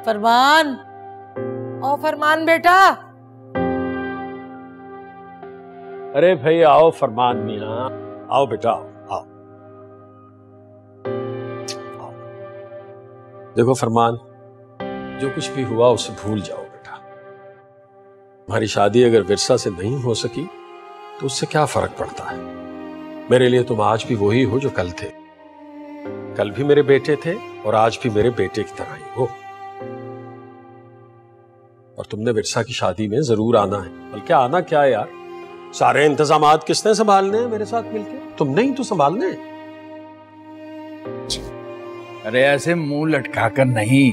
फरमान, ओ फरमान बेटा। अरे भाई आओ फरमान मियां, आओ बेटा आओ। देखो फरमान, जो कुछ भी हुआ उसे भूल जाओ बेटा। हमारी शादी अगर विरसा से नहीं हो सकी तो उससे क्या फर्क पड़ता है। मेरे लिए तुम आज भी वही हो जो कल थे। कल भी मेरे बेटे थे और आज भी मेरे बेटे की तरह ही हो। और तुमने विरसा की शादी में जरूर आना है। बल्कि आना क्या है यार, सारे इंतजामात किसने संभालने हैं मेरे साथ मिलके? तुमने ही तो संभालने हैं। अरे ऐसे मुंह लटकाकर नहीं,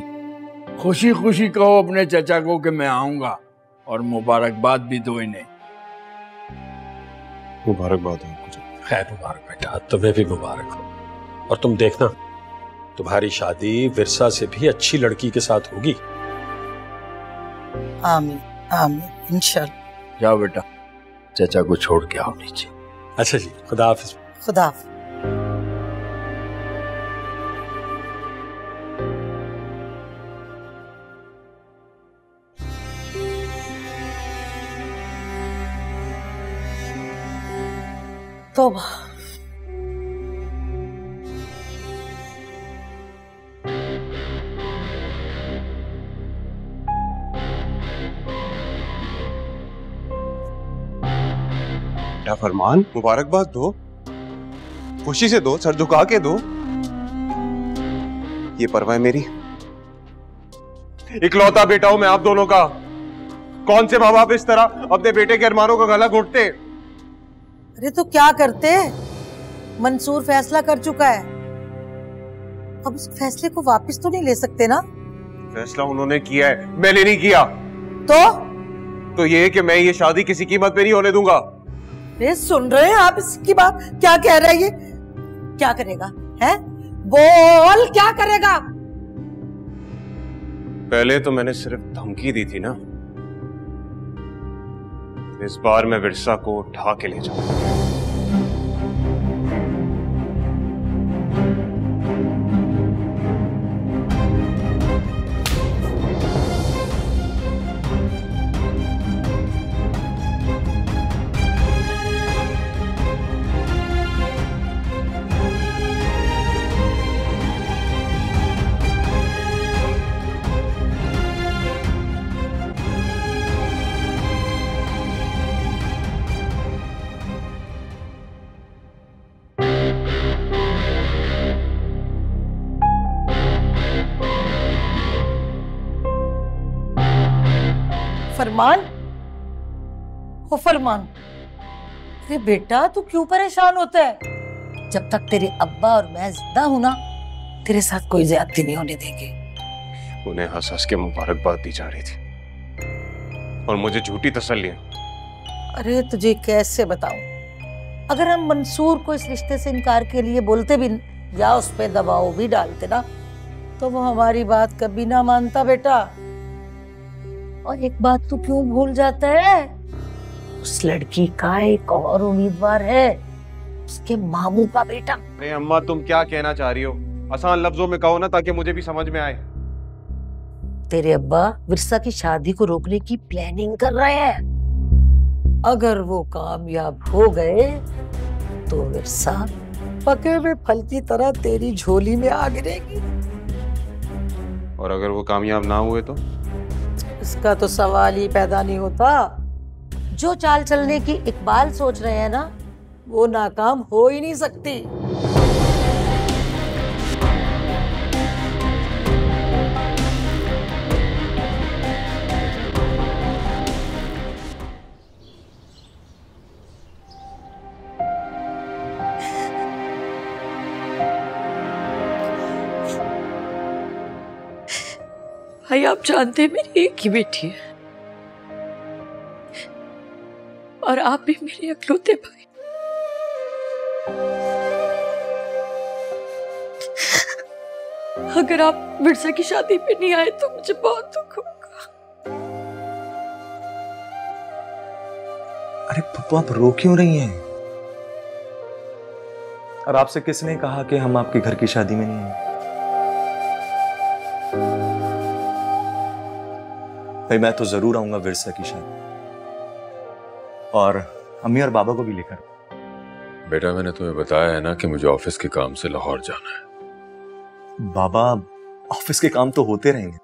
खुशी खुशी कहो अपने चचा को कि मैं आऊंगा, और मुबारकबाद भी दो इन्हें। मुबारकबाद हो कुछ। खैर मुबारक बेटा, तुम्हें भी मुबारक हो। और तुम देखना, तुम्हारी शादी विरसा से भी अच्छी लड़की के साथ होगी। आमीन आमीन इंशाल्लाह। जाओ बेटा, चचा को छोड़ के आओ नीचे। अच्छा जी, खुदा हाफिज। खुदा हाफिज। तौबा। बेटा फरमान, मुबारकबाद दो, खुशी से दो, सर झुका के दो। ये परवाह मेरी इकलौता बेटा हूं मैं आप दोनों का। कौन से माँ बाप इस तरह अपने बेटे के अरमानों का गला घोटते? अरे तो क्या करते? मंसूर फैसला कर चुका है, अब उस फैसले को वापस तो नहीं ले सकते ना। फैसला उन्होंने किया है, मैंने नहीं किया। तो ये है कि मैं ये शादी किसी कीमत पे नहीं होने दूंगा। अरे सुन रहे हैं आप इसकी बात? क्या कह रहा है ये? क्या करेगा है? बोल क्या करेगा? पहले तो मैंने सिर्फ धमकी दी थी ना, इस बार मैं विरसा को उठा के ले जाऊंगा। फरमान, ओ फरमान, अरे बेटा तू क्यों परेशान होता है? जब तक तेरे अब्बा और मैं जिंदा हूं ना, तेरे साथ कोई ज्यादती नहीं होने देंगे। उन्हें हंस हंस के मुबारकबाद दी जा रही थी और मुझे झूठी तसल्लियां। अरे तुझे कैसे बताऊं, अगर हम मंसूर को इस रिश्ते से इनकार के लिए बोलते भी या उस पे दबाव भी डालते ना, तो वो हमारी बात कभी ना मानता बेटा। और एक बात तू क्यों भूल जाता है, उस लड़की का एक और उम्मीदवार है, उसके मामू का बेटा। अरे अम्मा, तुम क्या कहना चाह रही हो? आसान लफ्जों में कहो ना, ताकि मुझे भी समझ में आए। तेरे अब्बा विरसा की शादी को रोकने की प्लानिंग कर रहे हैं। अगर वो कामयाब हो गए तो विरसा पके हुए फल की तरह तेरी झोली में आ गिरेगी। और अगर वो कामयाब ना हुए तो? इसका तो सवाल ही पैदा नहीं होता। जो चाल चलने की इकबाल सोच रहे हैं ना, वो नाकाम हो ही नहीं सकती। भाई आप जानते हैं मेरी एक ही बेटी है और आप भी मेरे इकलौते भाई। अगर आप विरसा की शादी पे नहीं आए तो मुझे बहुत दुख होगा। अरे पप्पू, आप रो क्यों रही हैं? और आपसे किसने कहा कि हम आपके घर की शादी में नहीं आए? भाई मैं तो जरूर आऊंगा विरसा की शादी, और अम्मी और बाबा को भी लेकर। बेटा मैंने तुम्हें बताया है ना कि मुझे ऑफिस के काम से लाहौर जाना है। बाबा ऑफिस के काम तो होते रहेंगे,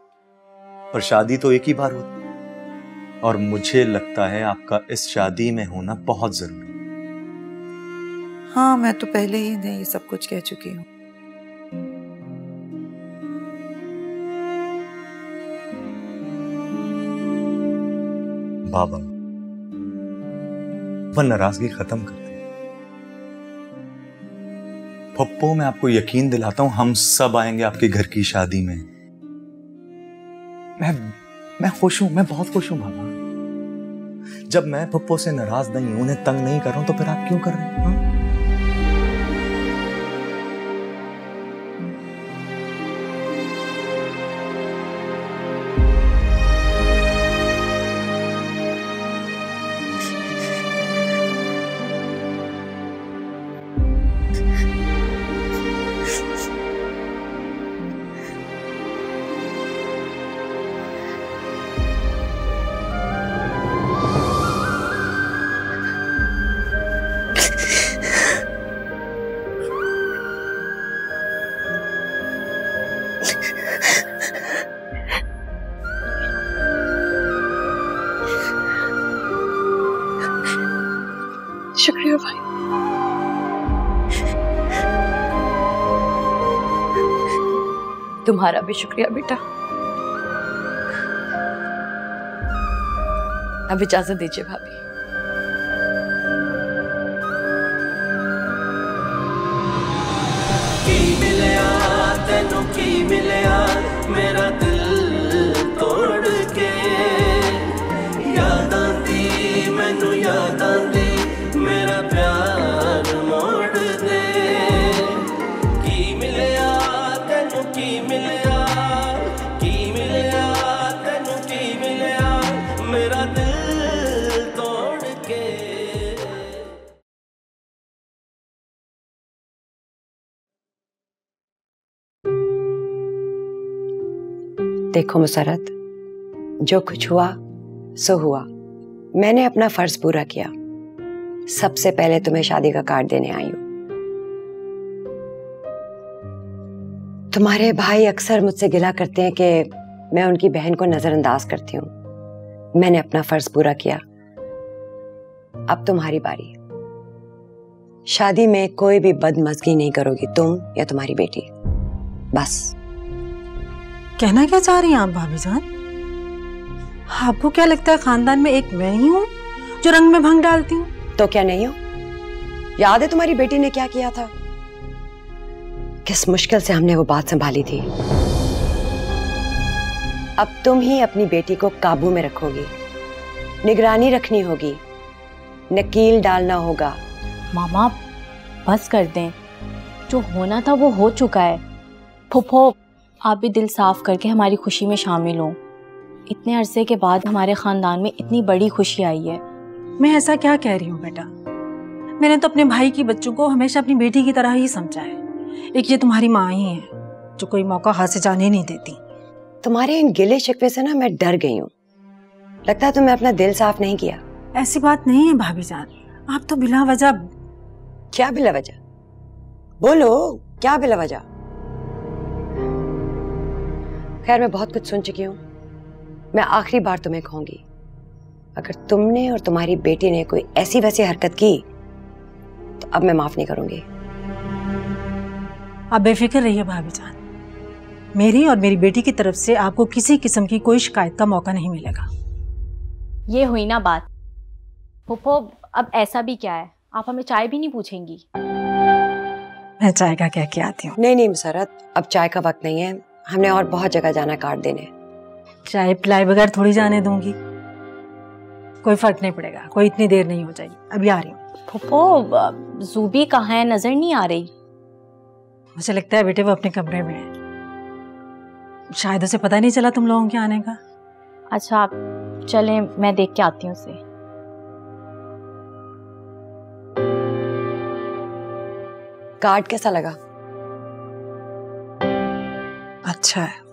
पर शादी तो एक ही बार होती है, और मुझे लगता है आपका इस शादी में होना बहुत जरूरी है। हाँ, मैं तो पहले ही इन्हें ये सब कुछ कह चुकी हूँ। बाबा वह नाराजगी खत्म करते हैं। पप्पो, मैं आपको यकीन दिलाता हूं, हम सब आएंगे आपके घर की शादी में। मैं खुश हूं, मैं बहुत खुश हूं बाबा। जब मैं पप्पो से नाराज नहीं हूं, उन्हें तंग नहीं कर रहा हूं, तो फिर आप क्यों कर रहे हैं? हाँ? शुक्रिया भाई। तुम्हारा भी शुक्रिया बेटा। अब इजाजत दीजिए भाभी। की मिलया तेनू की मिलया मेरा दिल तोड़ के, याद आंदी मैनू याद आंदी मेरा प्यार मोड़ दे। की मिलया तेनू की मिलया, की मिलया तेनू की मिलया मेरा दिल तोड़ के। देखो मुसरत, जो कुछ हुआ सो हुआ। मैंने अपना फर्ज पूरा किया। सबसे पहले तुम्हें शादी का कार्ड देने आई हूं। तुम्हारे भाई अक्सर मुझसे गिला करते हैं कि मैं उनकी बहन को नजरअंदाज करती हूं। मैंने अपना फर्ज पूरा किया। अब तुम्हारी बारी। शादी में कोई भी बदमज़गी नहीं करोगी तुम या तुम्हारी बेटी। बस। कहना क्या चाह रही हैं आप भाभी जान? आपको क्या लगता है खानदान में एक मैं ही हूँ जो रंग में भंग डालती हूँ? तो क्या नहीं हो? याद है तुम्हारी बेटी ने क्या किया था? किस मुश्किल से हमने वो बात संभाली थी। अब तुम ही अपनी बेटी को काबू में रखोगी, निगरानी रखनी होगी, नकील डालना होगा। मामा बस कर दें, जो होना था वो हो चुका है। फुफो, आप भी दिल साफ करके हमारी खुशी में शामिल हो। इतने अरसे के बाद हमारे खानदान में इतनी बड़ी खुशी आई है। मैं ऐसा क्या कह रही हूँ बेटा? मैंने तो अपने भाई की बच्चों को हमेशा अपनी बेटी की तरह ही समझा है। एक ये तुम्हारी माँ ही है जो कोई मौका हाथ से जाने नहीं देती। तुम्हारे इन गिले शिकवे से ना मैं डर गई हूँ। लगता है तुमने अपना दिल साफ नहीं किया। ऐसी बात नहीं है भाभी जान, आप तो बिला वजह। क्या बिला वजह? बोलो, क्या बिला वजह? खैर, मैं बहुत कुछ सुन चुकी हूँ। मैं आखिरी बार तुम्हें कहूंगी, अगर तुमने और तुम्हारी बेटी ने कोई ऐसी वैसी हरकत की तो अब मैं माफ नहीं करूंगी। आप बेफिक्र रहिए भाभी जान, मेरी और मेरी बेटी की तरफ से आपको किसी किस्म की कोई शिकायत का मौका नहीं मिलेगा। ये हुई ना बात। फुफो, अब ऐसा भी क्या है, आप हमें चाय भी नहीं पूछेंगी? मैं चाय का कह के आती हूँ। नहीं नहीं मुसरत, अब चाय का वक्त नहीं है। हमने और बहुत जगह जाना कार्ड देने। चाय पिलाए बगैर थोड़ी जाने दूंगी। कोई फर्क नहीं पड़ेगा, कोई इतनी देर नहीं हो जाएगी। अभी आ रही हूँ। फुफो, जूबी कहाँ है? नजर नहीं आ रही। मुझे लगता है बेटे वो अपने कमरे में है। शायद उसे पता नहीं चला तुम लोगों के आने का। अच्छा, आप चलें, मैं देख के आती हूँ उसे। कार्ड कैसा लगा? अच्छा है।